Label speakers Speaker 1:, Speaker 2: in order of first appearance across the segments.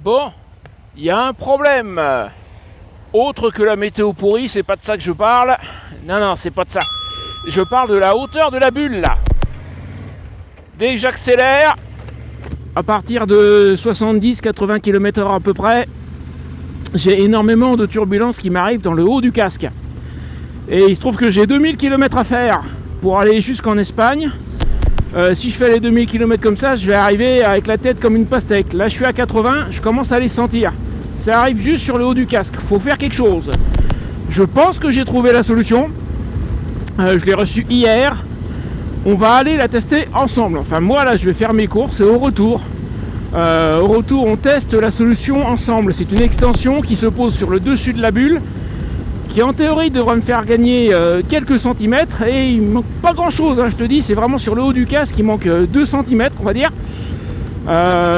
Speaker 1: Bon, il y a un problème. Autre que la météo pourrie, c'est pas de ça que je parle. Non, c'est pas de ça. Je parle de la hauteur de la bulle là. Dès que j'accélère, à partir de 70-80 km/h à peu près, j'ai énormément de turbulences qui m'arrivent dans le haut du casque. Et il se trouve que j'ai 2000 km à faire pour aller jusqu'en Espagne. Si je fais les 2000 km comme ça, je vais arriver avec la tête comme une pastèque. Là je suis à 80, je commence à les sentir. Ça arrive juste sur le haut du casque, faut faire quelque chose. Je pense que j'ai trouvé la solution. Je l'ai reçue hier. On va aller la tester ensemble. Enfin moi là je vais faire mes courses et au retour on teste la solution ensemble. C'est une extension qui se pose sur le dessus de la bulle, qui en théorie devrait me faire gagner quelques centimètres, et il manque pas grand chose, hein, je te dis, c'est vraiment sur le haut du casque, il manque 2 cm on va dire.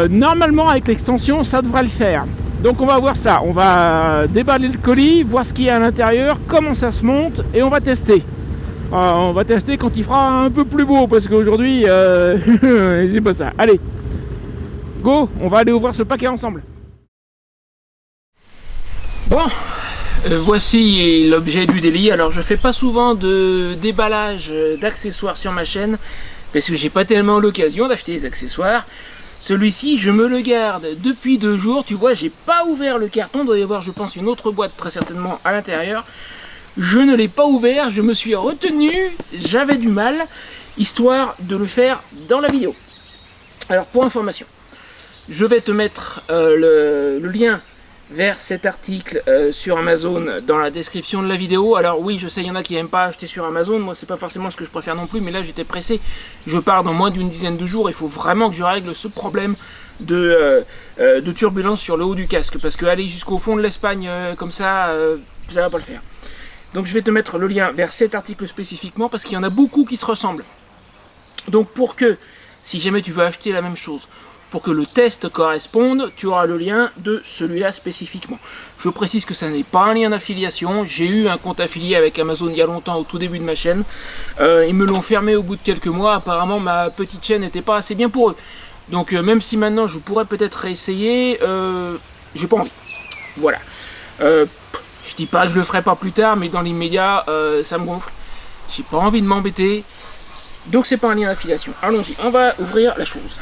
Speaker 1: Normalement avec l'extension ça devrait le faire. Donc on va voir ça, on va déballer le colis, voir ce qu'il y a à l'intérieur, comment ça se monte, et on va tester. On va tester quand il fera un peu plus beau, parce qu'aujourd'hui c'est pas ça. Allez, go, on va aller ouvrir ce paquet ensemble. Bon, voici l'objet du délit. Alors je fais pas souvent de déballage d'accessoires sur ma chaîne, parce que j'ai pas tellement l'occasion d'acheter des accessoires. Celui-ci, je me le garde depuis 2 jours. Tu vois, j'ai pas ouvert le carton. Il doit y avoir, je pense, une autre boîte très certainement à l'intérieur. Je ne l'ai pas ouvert. Je me suis retenu. J'avais du mal, histoire de le faire dans la vidéo. Alors, pour information, je vais te mettre le lien vers cet article sur Amazon dans la description de la vidéo. Alors oui, je sais, il y en a qui n'aiment pas acheter sur Amazon, moi c'est pas forcément ce que je préfère non plus, mais là j'étais pressé, je pars dans moins d'une dizaine de jours, il faut vraiment que je règle ce problème de turbulence sur le haut du casque, parce que aller jusqu'au fond de l'Espagne comme ça, ça va pas le faire. Donc je vais te mettre le lien vers cet article spécifiquement, parce qu'il y en a beaucoup qui se ressemblent. Donc pour que, si jamais tu veux acheter la même chose, pour que le test corresponde, tu auras le lien de celui-là spécifiquement. Je précise que ça n'est pas un lien d'affiliation. J'ai eu un compte affilié avec Amazon il y a longtemps, au tout début de ma chaîne. Ils me l'ont fermé au bout de quelques mois. Apparemment, ma petite chaîne n'était pas assez bien pour eux. Donc même si maintenant je pourrais peut-être réessayer, j'ai pas envie. Voilà. Je dis pas que je le ferai pas plus tard, mais dans l'immédiat, ça me gonfle. J'ai pas envie de m'embêter. Donc c'est pas un lien d'affiliation. Allons-y, on va ouvrir la chose.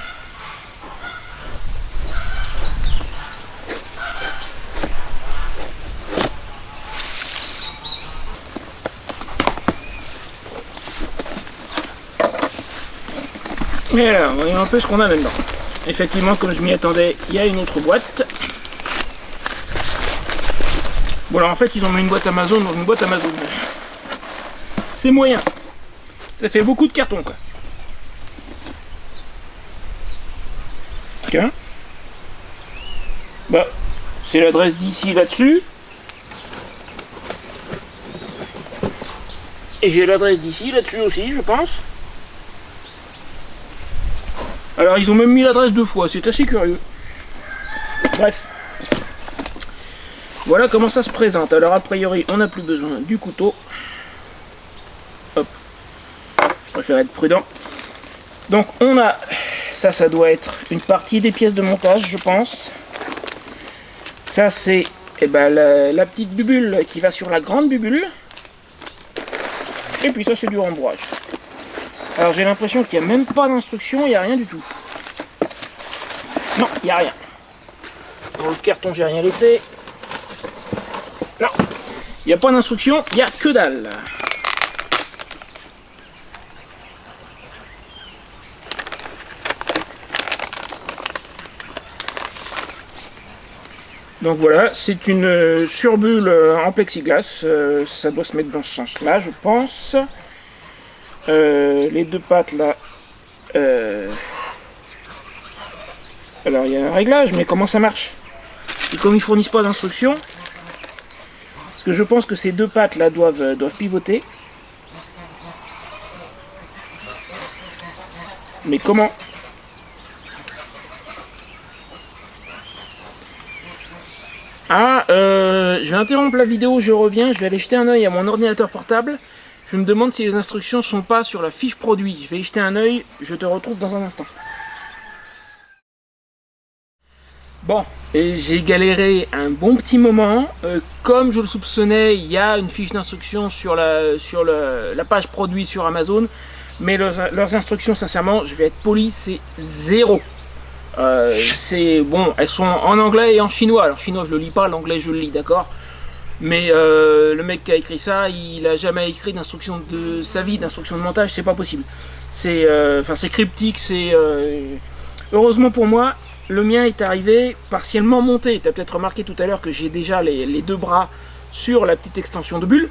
Speaker 1: Et alors, voyons un peu ce qu'on a là-dedans. Effectivement, comme je m'y attendais, il y a une autre boîte. Bon, alors en fait, ils ont mis une boîte Amazon dans une boîte Amazon. C'est moyen. Ça fait beaucoup de carton, quoi. Tiens. Bah, c'est l'adresse d'ici là-dessus. Et j'ai l'adresse d'ici là-dessus aussi, je pense. Alors ils ont même mis l'adresse 2 fois, c'est assez curieux. Bref. Voilà comment ça se présente. Alors a priori on n'a plus besoin du couteau. Hop. Je préfère être prudent. Donc on a, ça doit être une partie des pièces de montage je pense. Ça c'est la petite bubule qui va sur la grande bubule. Et puis ça c'est du rembourrage. Alors j'ai l'impression qu'il n'y a même pas d'instruction, il n'y a rien du tout. Non, il n'y a rien. Dans le carton j'ai rien laissé. Non, il n'y a pas d'instruction, il n'y a que dalle. Donc voilà, c'est une surbulle en plexiglas, ça doit se mettre dans ce sens-là je pense. Les 2 pattes là, alors il y a un réglage, mais comment ça marche? Et comme ils fournissent pas d'instructions, parce que je pense que ces 2 pattes là doivent pivoter. Mais comment? Je vais interrompre la vidéo, je reviens, je vais aller jeter un œil à mon ordinateur portable. Je me demande si les instructions sont pas sur la fiche produit. Je vais y jeter un œil, je te retrouve dans un instant. Bon, et j'ai galéré un bon petit moment. Comme je le soupçonnais, il y a une fiche d'instruction sur la page produit sur Amazon. Mais leurs instructions, sincèrement, je vais être poli, c'est zéro. C'est bon, elles sont en anglais et en chinois. Alors chinois je le lis pas, l'anglais je le lis, d'accord. Mais le mec qui a écrit ça, il a jamais écrit d'instruction de sa vie, d'instruction de montage, c'est pas possible. C'est cryptique, heureusement pour moi, le mien est arrivé partiellement monté. Tu as peut-être remarqué tout à l'heure que j'ai déjà les deux bras sur la petite extension de bulle.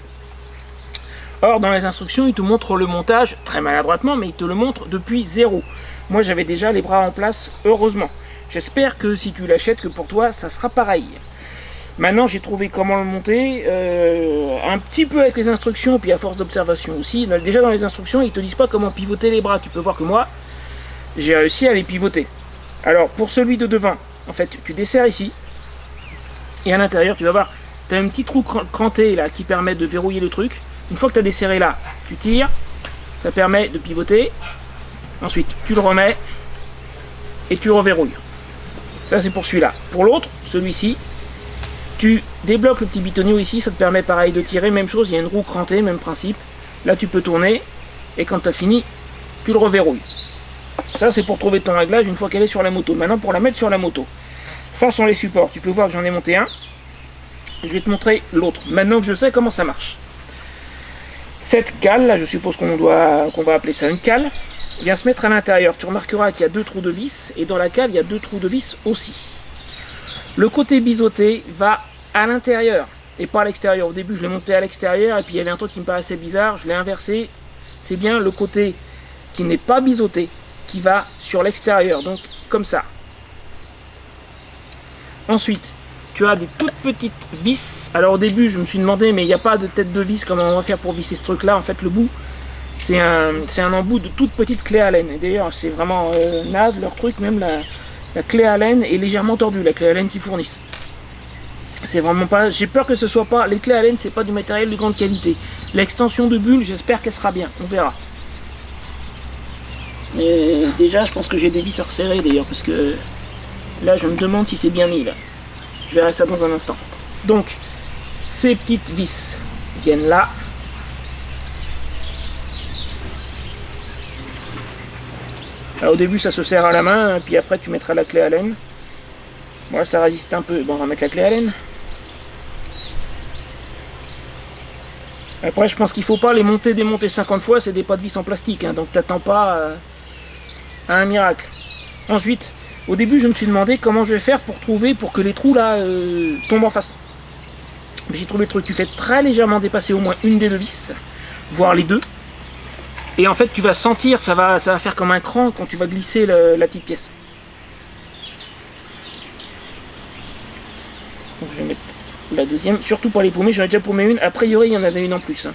Speaker 1: Or, dans les instructions, il te montre le montage, très maladroitement, mais il te le montre depuis zéro. Moi, j'avais déjà les bras en place, heureusement. J'espère que si tu l'achètes, que pour toi, ça sera pareil. Maintenant, j'ai trouvé comment le monter, un petit peu avec les instructions, puis à force d'observation aussi. Déjà, dans les instructions, ils te disent pas comment pivoter les bras. Tu peux voir que moi, j'ai réussi à les pivoter. Alors, pour celui de devant, en fait, tu desserres ici, et à l'intérieur, tu vas voir, tu as un petit trou cranté là qui permet de verrouiller le truc. Une fois que tu as desserré là, tu tires, ça permet de pivoter. Ensuite, tu le remets et tu reverrouilles. Ça, c'est pour celui-là. Pour l'autre, celui-ci, tu débloques le petit bitonio ici, ça te permet pareil de tirer, même chose, il y a une roue crantée, même principe. Là, tu peux tourner et quand tu as fini, tu le reverrouilles. Ça, c'est pour trouver ton réglage une fois qu'elle est sur la moto. Maintenant, pour la mettre sur la moto, ça sont les supports. Tu peux voir que j'en ai monté un. Je vais te montrer l'autre. Maintenant que je sais comment ça marche. Cette cale, là, je suppose qu'on va appeler ça une cale, vient se mettre à l'intérieur. Tu remarqueras qu'il y a deux trous de vis, et dans la cale, il y a deux trous de vis aussi. Le côté biseauté va à l'intérieur, et pas à l'extérieur. Au début, je l'ai monté à l'extérieur, et puis il y avait un truc qui me paraissait bizarre, je l'ai inversé. C'est bien le côté qui n'est pas biseauté, qui va sur l'extérieur, donc comme ça. Ensuite, tu as des toutes petites vis. Alors au début, je me suis demandé, mais il n'y a pas de tête de vis, comment on va faire pour visser ce truc-là. En fait, le bout, c'est un embout de toutes petites clés Allen. Et d'ailleurs, c'est vraiment naze, leur truc, même la clé Allen est légèrement tordue, la clé Allen qu'ils fournissent. C'est vraiment pas... J'ai peur que ce soit pas... Les clés Allen, c'est pas du matériel de grande qualité. L'extension de bulle, j'espère qu'elle sera bien, on verra. Et déjà, je pense que j'ai des vis à resserrer d'ailleurs, parce que là, je me demande si c'est bien mis, là. Je verrai ça dans un instant. Donc, ces petites vis viennent là. Alors, au début, ça se serre à la main, puis après, tu mettras la clé Allen. Voilà, ça résiste un peu. Bon, on va mettre la clé Allen. Après, je pense qu'il ne faut pas les monter, démonter 50 fois. C'est des pas de vis en plastique, hein, donc t'attends pas à un miracle. Ensuite, au début, je me suis demandé comment je vais faire pour que les trous là tombent en face. J'ai trouvé le truc. Tu fais très légèrement dépasser au moins une des deux vis, voire les deux. Et en fait, tu vas sentir, ça va faire comme un cran quand tu vas glisser la petite pièce. Donc, je vais mettre la deuxième, surtout pour les paumées. J'en ai déjà paumé une. A priori, il y en avait une en plus. Hein.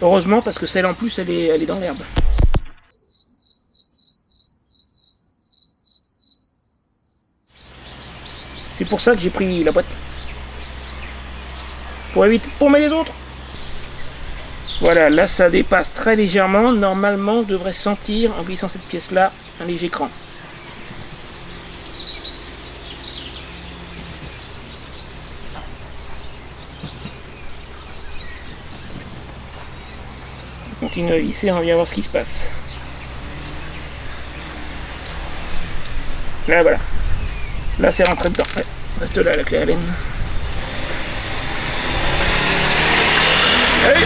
Speaker 1: Heureusement, parce que celle en plus, elle est dans l'herbe. C'est pour ça que j'ai pris la boîte. Pour éviter de paumer les autres. Voilà, là ça dépasse très légèrement. Normalement, je devrais sentir, en glissant cette pièce-là, un léger cran. On continue à visser, on vient voir ce qui se passe. Là, voilà. Là, c'est rentré dedans. Ouais, reste là, la clé Allen. Allez.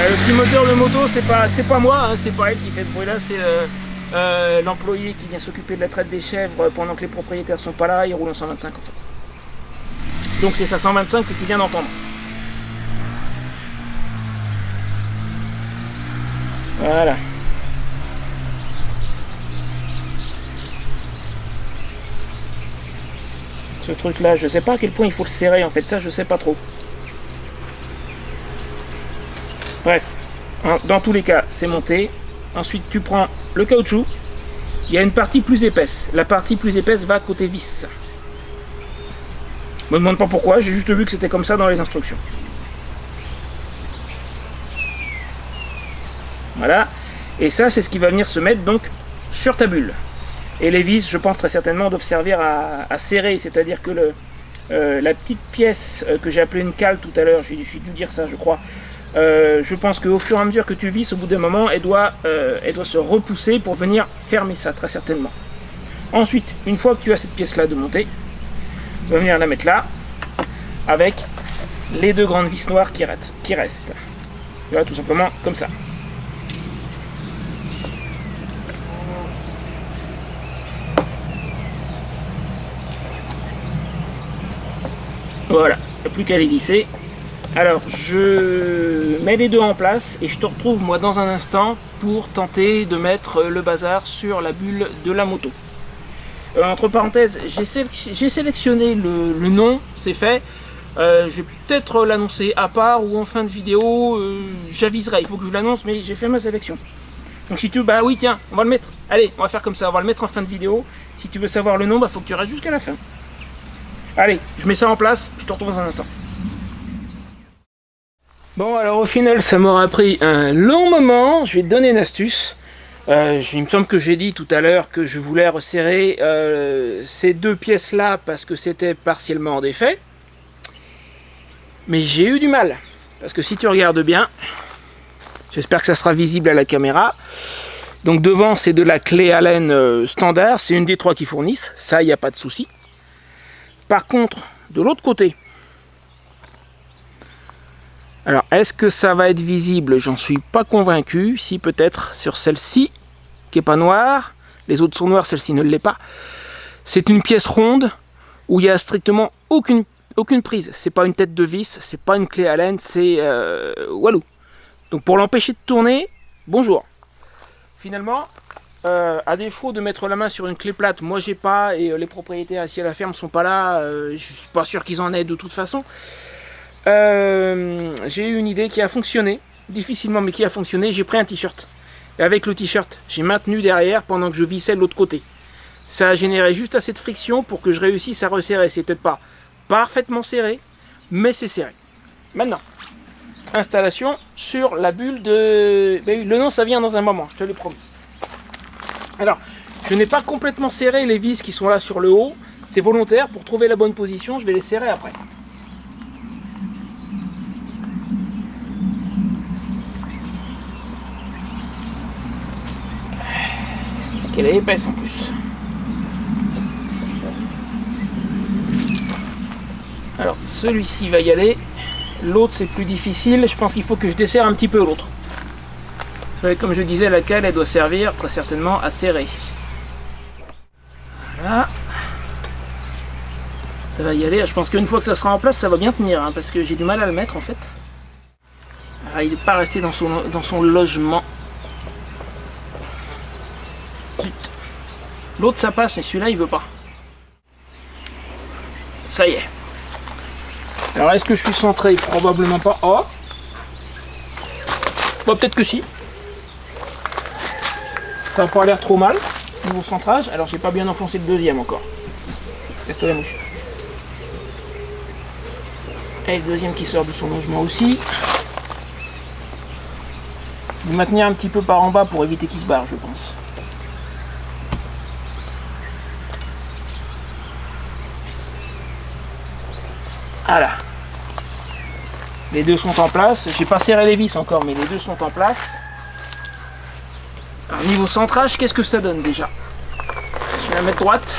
Speaker 1: Le petit moteur de moto, c'est pas moi, hein, c'est pas elle qui fait ce bruit-là, c'est l'employé qui vient s'occuper de la traite des chèvres pendant que les propriétaires sont pas là, il roule en 125 en fait. Donc c'est ça 125 que tu viens d'entendre. Voilà. Ce truc là, je sais pas à quel point il faut le serrer en fait, ça je sais pas trop. Bref, dans tous les cas, c'est monté. Ensuite, tu prends le caoutchouc. Il y a une partie plus épaisse. La partie plus épaisse va côté vis. Je me demande pas pourquoi, j'ai juste vu que c'était comme ça dans les instructions. Voilà. Et ça, c'est ce qui va venir se mettre donc sur ta bulle. Et les vis, je pense très certainement, doivent servir à serrer, c'est-à-dire que la petite pièce que j'ai appelée une cale tout à l'heure, j'ai dû dire ça je crois, je pense qu'au fur et à mesure que tu visses, au bout d'un moment, elle doit se repousser pour venir fermer ça, très certainement. Ensuite, une fois que tu as cette pièce-là de montée, tu vas venir la mettre là, avec les deux grandes vis noires qui restent. Tu vois, tout simplement comme ça. Voilà, il n'y a plus qu'à les visser. Alors, je mets les deux en place et je te retrouve moi dans un instant pour tenter de mettre le bazar sur la bulle de la moto. Entre parenthèses, j'ai sélectionné le nom, c'est fait. Je vais peut-être l'annoncer à part ou en fin de vidéo, j'aviserai, il faut que je l'annonce, mais j'ai fait ma sélection. Donc si tu veux, bah oui tiens, on va le mettre. Allez, on va faire comme ça, on va le mettre en fin de vidéo. Si tu veux savoir le nom, bah faut que tu restes jusqu'à la fin. Allez, je mets ça en place, je te retrouve dans un instant. Bon, alors au final, ça m'aura pris un long moment. Je vais te donner une astuce. Il me semble que j'ai dit tout à l'heure que je voulais resserrer ces deux pièces-là parce que c'était partiellement en défait. Mais j'ai eu du mal. Parce que si tu regardes bien, j'espère que ça sera visible à la caméra. Donc devant, c'est de la clé Allen standard. C'est une des trois qui fournissent. Ça, il n'y a pas de souci. Par contre, de l'autre côté, alors est-ce que ça va être visible? J'en suis pas convaincu. Si, peut-être sur celle-ci, qui n'est pas noire. Les autres sont noires, celle-ci ne l'est pas. C'est une pièce ronde où il n'y a strictement aucune prise. C'est pas une tête de vis, c'est pas une clé Allen, c'est walou. Donc pour l'empêcher de tourner, bonjour. Finalement, à défaut de mettre la main sur une clé plate, moi j'ai pas, et les propriétaires ici à la ferme sont pas là, je suis pas sûr qu'ils en aient de toute façon. J'ai eu une idée qui a fonctionné, difficilement mais qui a fonctionné. J'ai pris un t-shirt, et avec le t-shirt, j'ai maintenu derrière pendant que je vissais de l'autre côté. Ça a généré juste assez de friction pour que je réussisse à resserrer. C'est peut-être pas parfaitement serré, mais c'est serré. Maintenant, installation sur la bulle de... Ben, le nom, ça vient dans un moment, je te l'ai promis. Alors, je n'ai pas complètement serré les vis qui sont là sur le haut. C'est volontaire, pour trouver la bonne position, je vais les serrer après. Qu'elle est épaisse en plus. Alors, celui-ci va y aller. L'autre, c'est plus difficile. Je pense qu'il faut que je desserre un petit peu l'autre. Comme je disais, la cale, elle doit servir très certainement à serrer. Voilà. Ça va y aller. Je pense qu'une fois que ça sera en place, ça va bien tenir. Hein, parce que j'ai du mal à le mettre, en fait. Alors, il n'est pas resté dans son logement. L'autre, ça passe, mais celui-là, il veut pas. Ça y est. Alors, est-ce que je suis centré? Probablement pas. Oh, bon, peut-être que si. Ça n'a pas l'air trop mal, niveau centrage. Alors, j'ai pas bien enfoncé le deuxième encore. Teste la mouche. Et le deuxième qui sort de son logement aussi. Je vais maintenir un petit peu par en bas pour éviter qu'il se barre, je pense. Voilà. Les deux sont en place. J'ai pas serré les vis encore, mais les deux sont en place. Alors, niveau centrage, qu'est-ce que ça donne déjà? Je vais la mettre droite.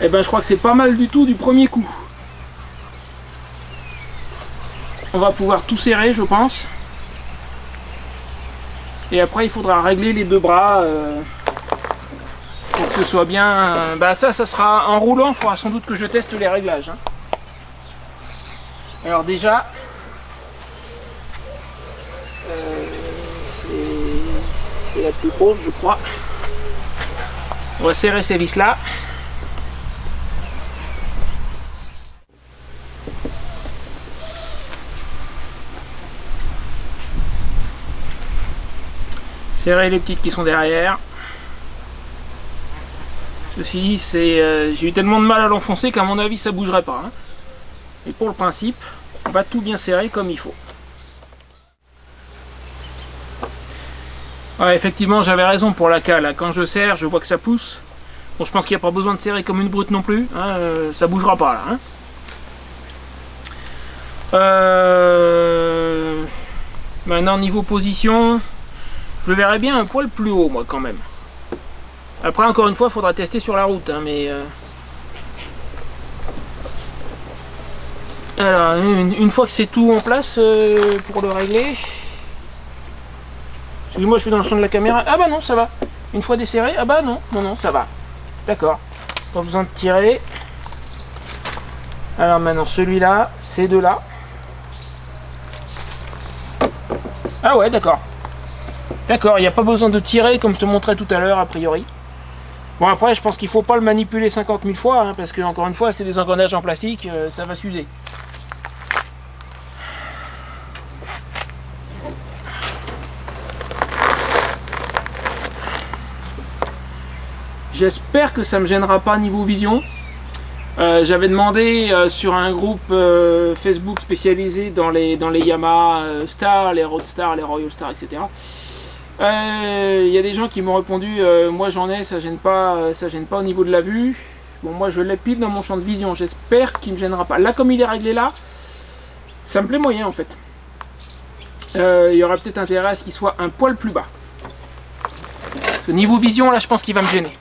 Speaker 1: Et ben, je crois que c'est pas mal du tout du premier coup. On va pouvoir tout serrer, je pense. Et après, il faudra régler les deux bras. Pour que ce soit bien... bah ça sera en roulant, il faudra sans doute que je teste les réglages. Hein. Alors déjà... c'est la plus grosse, je crois. On va serrer ces vis là. Serrer les petites qui sont derrière. Ceci dit, j'ai eu tellement de mal à l'enfoncer qu'à mon avis ça bougerait pas. Hein. Et pour le principe, on va tout bien serrer comme il faut. Ouais, effectivement, j'avais raison pour la cale. Quand je serre, je vois que ça pousse. Bon, je pense qu'il n'y a pas besoin de serrer comme une brute non plus. Hein, ça bougera pas là. Hein. Maintenant, niveau position, je le verrais bien un poil plus haut, moi, quand même. Après, encore une fois, il faudra tester sur la route. Hein, mais alors, une fois que c'est tout en place pour le régler. Excusez-moi, je suis dans le champ de la caméra. Ah bah non, ça va. Une fois desserré, ah bah non, non, ça va. D'accord. Pas besoin de tirer. Alors maintenant, celui-là, ces deux-là. Ah ouais, d'accord. D'accord, il n'y a pas besoin de tirer comme je te montrais tout à l'heure, a priori. Bon, après, je pense qu'il ne faut pas le manipuler 50 000 fois, hein, parce que, encore une fois, c'est des engrenages en plastique, ça va s'user. J'espère que ça ne me gênera pas niveau vision. J'avais demandé sur un groupe Facebook spécialisé dans les Yamaha Star, les Roadstar, les Royal Star, etc. Il y a des gens qui m'ont répondu moi j'en ai, ça gêne pas au niveau de la vue. Bon, moi je l'ai pile dans mon champ de vision, j'espère qu'il me gênera pas. Là, comme il est réglé là, ça me plaît moyen en fait. Il y aura peut-être intérêt à ce qu'il soit un poil plus bas. Parce que niveau vision, là je pense qu'il va me gêner.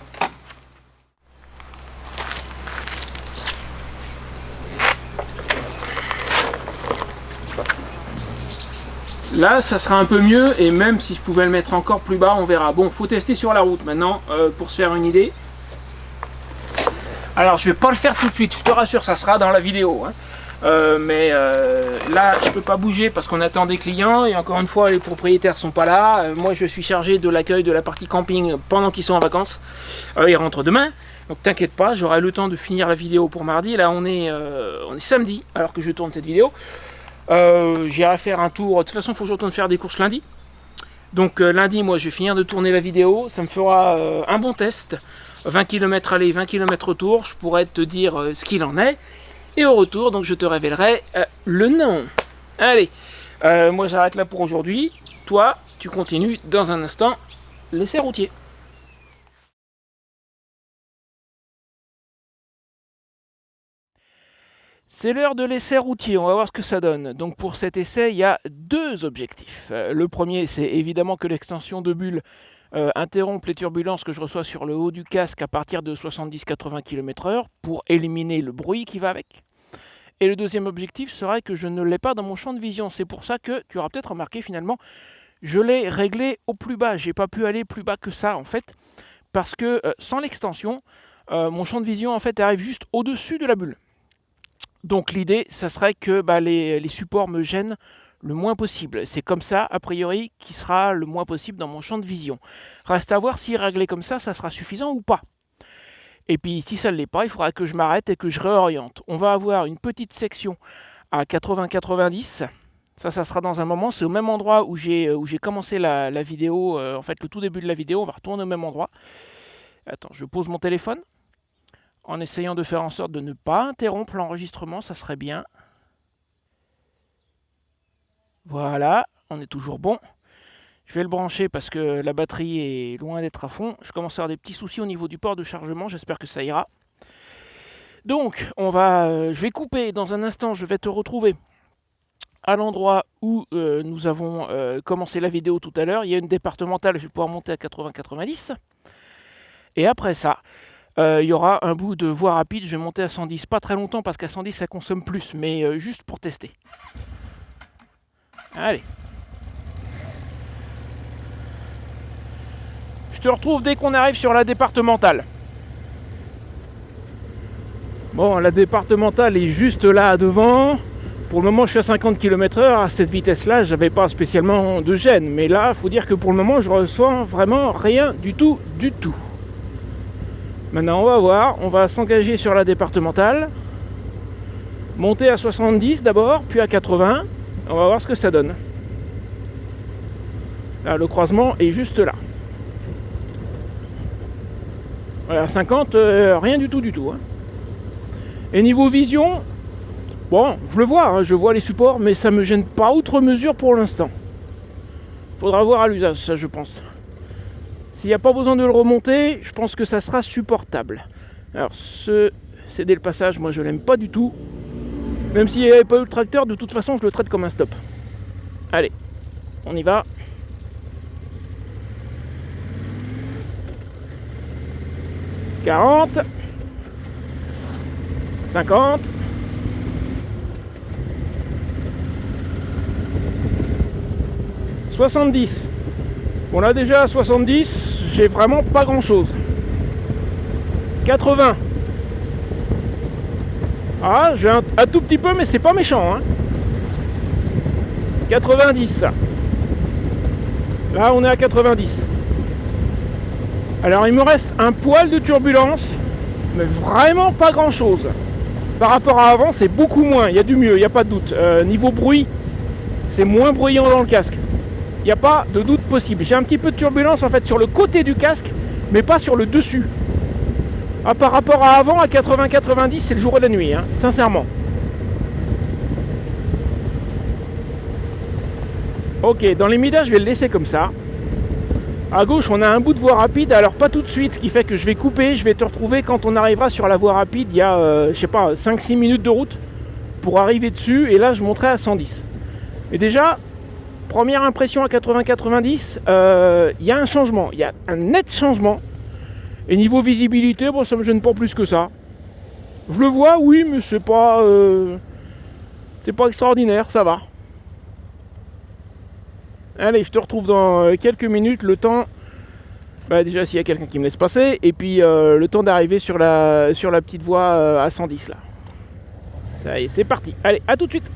Speaker 1: Là, ça sera un peu mieux, et même si je pouvais le mettre encore plus bas, on verra. Bon, faut tester sur la route maintenant, pour se faire une idée. Alors, je vais pas le faire tout de suite, je te rassure, ça sera dans la vidéo. Hein. Là, je peux pas bouger parce qu'on attend des clients, et encore une fois, les propriétaires sont pas là. Moi, je suis chargé de l'accueil de la partie camping pendant qu'ils sont en vacances. Ils rentrent demain, donc t'inquiète pas, j'aurai le temps de finir la vidéo pour mardi. Là, on est samedi, alors que je tourne cette vidéo. J'irai faire un tour. De toute façon, il faut que je retourne faire des courses lundi. Donc lundi, moi, je vais finir de tourner la vidéo. Ça me fera un bon test. 20 km aller, 20 km retour. Je pourrai te dire ce qu'il en est. Et au retour, donc, je te révélerai le nom. Allez, moi, j'arrête là pour aujourd'hui. Toi, tu continues dans un instant l'essai routier. C'est l'heure de l'essai routier, on va voir ce que ça donne. Donc pour cet essai, il y a deux objectifs. Le premier, c'est évidemment que l'extension de bulle interrompe les turbulences que je reçois sur le haut du casque à partir de 70-80 km/h pour éliminer le bruit qui va avec. Et le deuxième objectif serait que je ne l'ai pas dans mon champ de vision. C'est pour ça que tu auras peut-être remarqué finalement, je l'ai réglé au plus bas. J'ai pas pu aller plus bas que ça en fait, parce que sans l'extension, mon champ de vision en fait arrive juste au-dessus de la bulle. Donc l'idée, ça serait que les supports me gênent le moins possible. C'est comme ça, a priori, qui sera le moins possible dans mon champ de vision. Reste à voir si réglé comme ça sera suffisant ou pas. Et puis si ça ne l'est pas, il faudra que je m'arrête et que je réoriente. On va avoir une petite section à 80-90. Ça sera dans un moment. C'est au même endroit où j'ai commencé la vidéo. En fait, le tout début de la vidéo, on va retourner au même endroit. Attends, je pose mon téléphone. En essayant de faire en sorte de ne pas interrompre l'enregistrement, ça serait bien. Voilà, on est toujours bon. Je vais le brancher parce que la batterie est loin d'être à fond. Je commence à avoir des petits soucis au niveau du port de chargement, j'espère que ça ira. Donc, je vais couper dans un instant, je vais te retrouver à l'endroit où nous avons commencé la vidéo tout à l'heure. Il y a une départementale, je vais pouvoir monter à 80-90. Et après ça, il y aura un bout de voie rapide, je vais monter à 110, pas très longtemps parce qu'à 110 ça consomme plus, mais juste pour tester. Allez. Je te retrouve dès qu'on arrive sur la départementale. Bon, la départementale est juste là devant. Pour le moment, je suis à 50 km/h. À cette vitesse-là, j'avais pas spécialement de gêne. Mais là, il faut dire que pour le moment, je ressens vraiment rien du tout, du tout. Maintenant, on va voir. On va s'engager sur la départementale. Monter à 70 d'abord, puis à 80. On va voir ce que ça donne. Là, le croisement est juste là. Voilà, 50, rien du tout, hein. Et niveau vision, bon, je le vois, hein, je vois les supports, mais ça me gêne pas outre mesure pour l'instant. Faudra voir à l'usage, ça je pense. S'il n'y a pas besoin de le remonter, je pense que ça sera supportable. Alors céder le passage, moi je l'aime pas du tout. Même s'il n'y avait pas eu le tracteur, de toute façon je le traite comme un stop. Allez, on y va. « 40 » 50 70. Bon là déjà à 70, j'ai vraiment pas grand chose. 80. Ah, j'ai un tout petit peu, mais c'est pas méchant, hein. 90. Là on est à 90. Alors il me reste un poil de turbulence, mais vraiment pas grand chose. Par rapport à avant, c'est beaucoup moins, il y a du mieux, il n'y a pas de doute. Niveau bruit, c'est moins bruyant dans le casque. Il n'y a pas de doute possible. J'ai un petit peu de turbulence en fait sur le côté du casque, mais pas sur le dessus. Ah, par rapport à avant, à 80-90, c'est le jour et la nuit, hein, sincèrement. Ok, dans les midas, je vais le laisser comme ça. À gauche, on a un bout de voie rapide, alors pas tout de suite, ce qui fait que je vais couper, je vais te retrouver quand on arrivera sur la voie rapide, il y a, je sais pas, 5-6 minutes de route pour arriver dessus, et là, je monterai à 110. Et déjà, première impression à 80-90, il y a un changement, il y a un net changement. Et niveau visibilité, bon, ça me gêne pas plus que ça. Je le vois, oui, mais c'est pas extraordinaire, ça va. Allez, je te retrouve dans quelques minutes, le temps, déjà s'il y a quelqu'un qui me laisse passer, et puis le temps d'arriver sur la petite voie à 110 là. Ça y est, c'est parti. Allez, à tout de suite.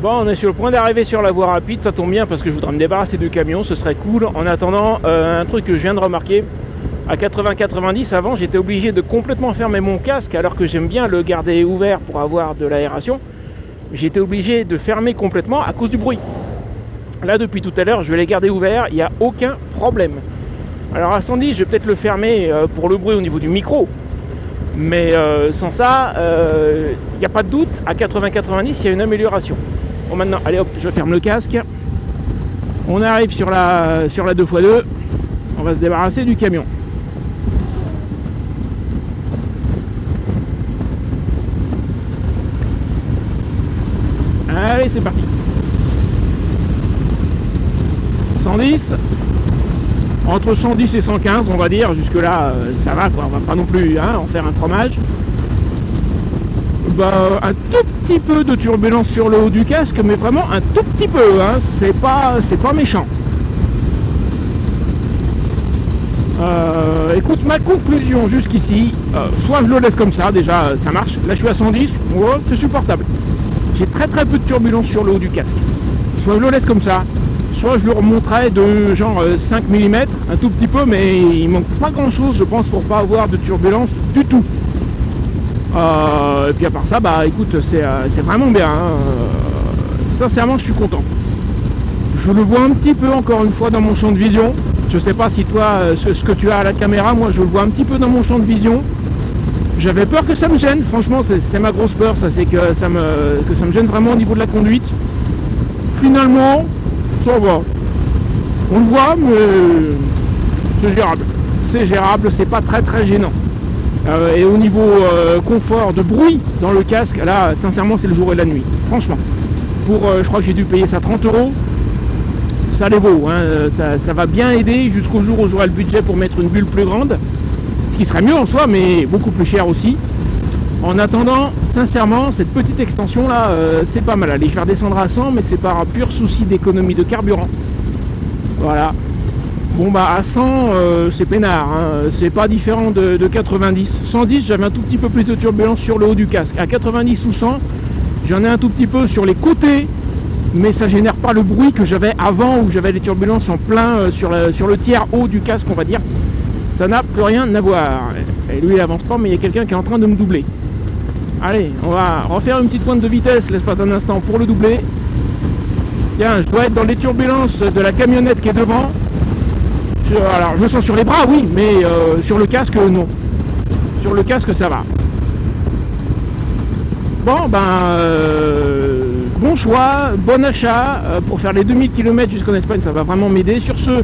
Speaker 1: Bon, on est sur le point d'arriver sur la voie rapide, ça tombe bien parce que je voudrais me débarrasser du camion, ce serait cool. En attendant, un truc que je viens de remarquer, à 80-90, avant, j'étais obligé de complètement fermer mon casque alors que j'aime bien le garder ouvert pour avoir de l'aération. J'étais obligé de fermer complètement à cause du bruit. Là, depuis tout à l'heure, je vais les garder ouverts, il n'y a aucun problème. Alors à 110, je vais peut-être le fermer pour le bruit au niveau du micro. Mais sans ça, il n'y a pas de doute, à 80-90, il y a une amélioration. Bon, maintenant, allez hop, je ferme le casque. On arrive sur la 2x2. On va se débarrasser du camion. Allez, c'est parti. 110. Entre 110 et 115, on va dire. Jusque là, ça va, quoi. On va pas non plus en faire un fromage. Un tout petit peu de turbulence sur le haut du casque, mais vraiment un tout petit peu. Hein. C'est pas méchant. Écoute, ma conclusion jusqu'ici, soit je le laisse comme ça, déjà ça marche. Là je suis à 110, ouais, c'est supportable. J'ai très peu de turbulence sur le haut du casque. Soit je le laisse comme ça, soit je le remonterai de genre 5 mm, un tout petit peu, mais il manque pas grand chose je pense pour pas avoir de turbulence du tout. Et puis à part ça, écoute, c'est vraiment bien. Hein. Sincèrement, je suis content. Je le vois un petit peu encore une fois dans mon champ de vision. Je sais pas si toi, ce que tu as à la caméra, moi je le vois un petit peu dans mon champ de vision. J'avais peur que ça me gêne, franchement, c'était ma grosse peur, ça, c'est que ça me gêne vraiment au niveau de la conduite. Finalement, ça va. On le voit, mais c'est gérable. C'est gérable, c'est pas très gênant. Et au niveau confort de bruit dans le casque, là, sincèrement, c'est le jour et la nuit. Franchement. Je crois que j'ai dû payer ça 30 €. Ça les vaut, hein. Ça va bien aider jusqu'au jour où j'aurai le budget pour mettre une bulle plus grande, ce qui serait mieux en soi, mais beaucoup plus cher aussi. En attendant, sincèrement, cette petite extension là, c'est pas mal. Allez, je vais redescendre à 100, mais c'est par un pur souci d'économie de carburant. Voilà. Bon à 100, c'est peinard, hein. C'est pas différent de 90. 110, j'avais un tout petit peu plus de turbulence sur le haut du casque. À 90 ou 100, j'en ai un tout petit peu sur les côtés, mais ça génère pas le bruit que j'avais avant où j'avais les turbulences en plein sur le tiers haut du casque, on va dire. Ça n'a plus rien à voir. Et lui il avance pas, mais il y a quelqu'un qui est en train de me doubler. Allez, on va refaire une petite pointe de vitesse l'espace d'un instant pour le doubler. Tiens, je dois être dans les turbulences de la camionnette qui est devant. Alors je le sens sur les bras, oui, mais sur le casque, non. Sur le casque, ça va. Bon, bon choix, bon achat, pour faire les 2000 km jusqu'en Espagne, ça va vraiment m'aider. Sur ce,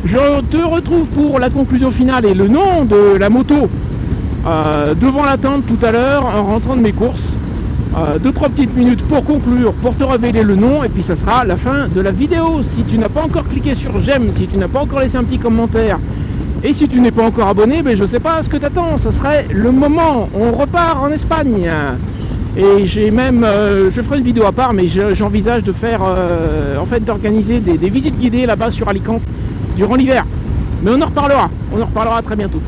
Speaker 1: je te retrouve pour la conclusion finale et le nom de la moto devant la tente tout à l'heure en rentrant de mes courses. 2-3 petites minutes pour conclure, pour te révéler le nom, et puis ça sera la fin de la vidéo. Si tu n'as pas encore cliqué sur j'aime, si tu n'as pas encore laissé un petit commentaire, et si tu n'es pas encore abonné, ben je sais pas ce que t'attends, ça serait le moment. On repart en Espagne. Et j'ai même, je ferai une vidéo à part, mais j'envisage de faire, en fait, d'organiser des visites guidées là-bas sur Alicante durant l'hiver. Mais on en reparlera très bientôt.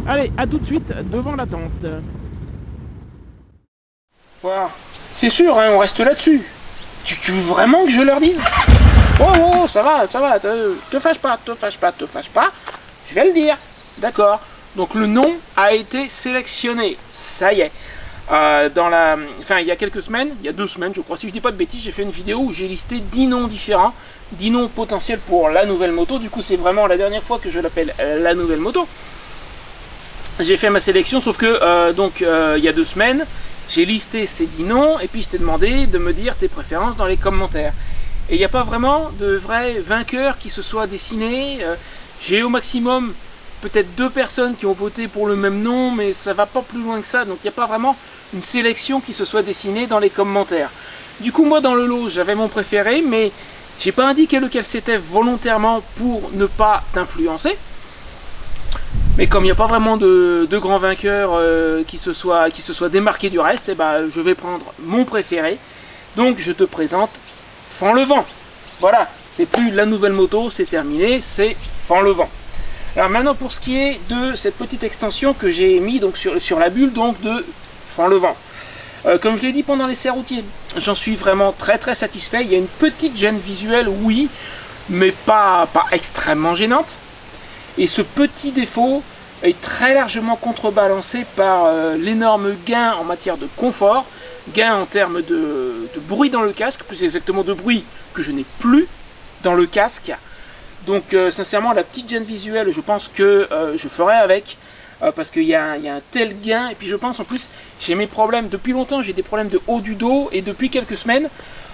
Speaker 1: Allez, à tout de suite devant la tente. Voilà. C'est sûr, hein, on reste là-dessus. Tu veux vraiment que je leur dise? Oh, ça va, te fâche pas. Je vais le dire. D'accord. Donc le nom a été sélectionné. Ça y est. Il y a quelques semaines, il y a 2 semaines, je crois, si je dis pas de bêtises, j'ai fait une vidéo où j'ai listé 10 noms différents, 10 noms potentiels pour la nouvelle moto. Du coup, c'est vraiment la dernière fois que je l'appelle la nouvelle moto. J'ai fait ma sélection, sauf que il y a 2 semaines, j'ai listé ces 10 noms et puis je t'ai demandé de me dire tes préférences dans les commentaires. Et il n'y a pas vraiment de vrai vainqueur qui se soit dessiné. J'ai au maximum peut-être 2 personnes qui ont voté pour le même nom, mais ça va pas plus loin que ça. Donc il n'y a pas vraiment une sélection qui se soit dessinée dans les commentaires. Du coup, moi dans le lot, j'avais mon préféré, mais j'ai pas indiqué lequel c'était volontairement pour ne pas t'influencer. Mais comme il n'y a pas vraiment de grands vainqueurs qui se soient démarqués du reste, et ben, je vais prendre mon préféré. Donc je te présente Fanlevent. Voilà, c'est plus la nouvelle moto, c'est terminé, c'est Fanlevent. Alors maintenant pour ce qui est de cette petite extension que j'ai mis donc sur la bulle donc de Fanlevent. Comme je l'ai dit pendant l'essai routier, j'en suis vraiment très satisfait. Il y a une petite gêne visuelle, oui, mais pas extrêmement gênante. Et ce petit défaut est très largement contrebalancé par l'énorme gain en matière de confort, gain en termes de bruit dans le casque, plus exactement de bruit que je n'ai plus dans le casque. Donc sincèrement, la petite gêne visuelle, je pense que je ferai avec, parce qu'il y a un tel gain. Et puis je pense en plus, j'ai mes problèmes, depuis longtemps j'ai des problèmes de haut du dos, et depuis quelques semaines,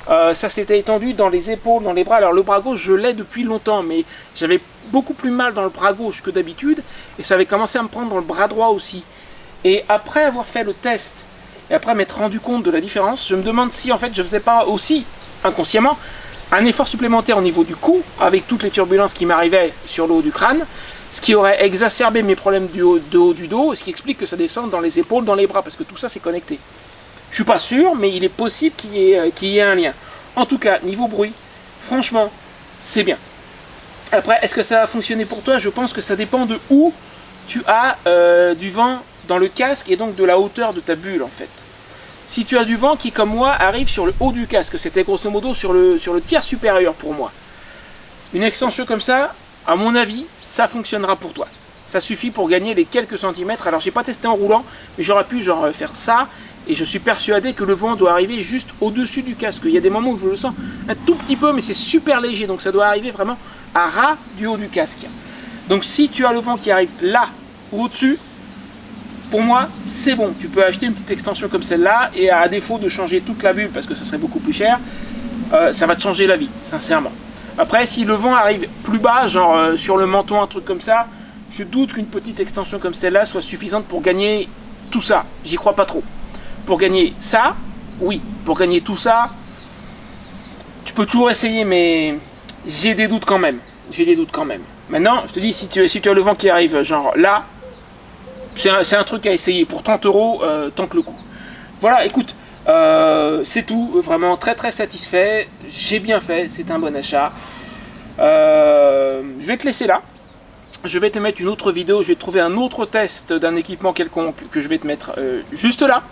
Speaker 1: ça s'était étendu dans les épaules, dans les bras. Alors le bras gauche, je l'ai depuis longtemps, mais j'avais beaucoup plus mal dans le bras gauche que d'habitude, et ça avait commencé à me prendre dans le bras droit aussi. Et après avoir fait le test, et après m'être rendu compte de la différence, je me demande si en fait je faisais pas aussi, inconsciemment, un effort supplémentaire au niveau du cou, avec toutes les turbulences qui m'arrivaient sur le haut du crâne, ce qui aurait exacerbé mes problèmes du haut du dos, ce qui explique que ça descende dans les épaules, dans les bras, parce que tout ça c'est connecté. Je suis pas sûr, mais il est possible qu'il y ait un lien. En tout cas, niveau bruit, franchement, c'est bien. Après, est-ce que ça va fonctionner pour toi? Je pense que ça dépend de où tu as du vent dans le casque et donc de la hauteur de ta bulle en fait. Si tu as du vent qui, comme moi, arrive sur le haut du casque, c'était grosso modo sur le tiers supérieur pour moi. Une extension comme ça, à mon avis, ça fonctionnera pour toi. Ça suffit pour gagner les quelques centimètres. Alors, j'ai pas testé en roulant, mais j'aurais pu genre faire ça. Et je suis persuadé que le vent doit arriver juste au-dessus du casque. Il y a des moments où je le sens un tout petit peu, mais c'est super léger. Donc ça doit arriver vraiment à ras du haut du casque. Donc si tu as le vent qui arrive là ou au-dessus, pour moi, c'est bon. Tu peux acheter une petite extension comme celle-là. Et à défaut de changer toute la bulle, parce que ça serait beaucoup plus cher, ça va te changer la vie, sincèrement. Après, si le vent arrive plus bas, genre sur le menton, un truc comme ça, je doute qu'une petite extension comme celle-là soit suffisante pour gagner tout ça. J'y crois pas trop. Pour gagner ça, oui. Pour gagner tout ça, tu peux toujours essayer, mais j'ai des doutes quand même. Maintenant, je te dis, si tu as le vent qui arrive, genre là, c'est un truc à essayer. Pour 30 €, tente le coup. Voilà, écoute, c'est tout. Vraiment très satisfait. J'ai bien fait, c'est un bon achat. Je vais te laisser là. Je vais te mettre une autre vidéo. Je vais trouver un autre test d'un équipement quelconque que je vais te mettre juste là.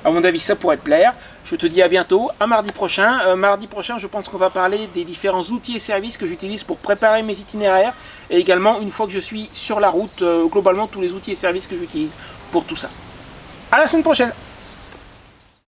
Speaker 1: À mon avis, ça pourrait te plaire. Je te dis à bientôt, à mardi prochain. Mardi prochain, je pense qu'on va parler des différents outils et services que j'utilise pour préparer mes itinéraires. Et également, une fois que je suis sur la route, globalement, tous les outils et services que j'utilise pour tout ça. À la semaine prochaine!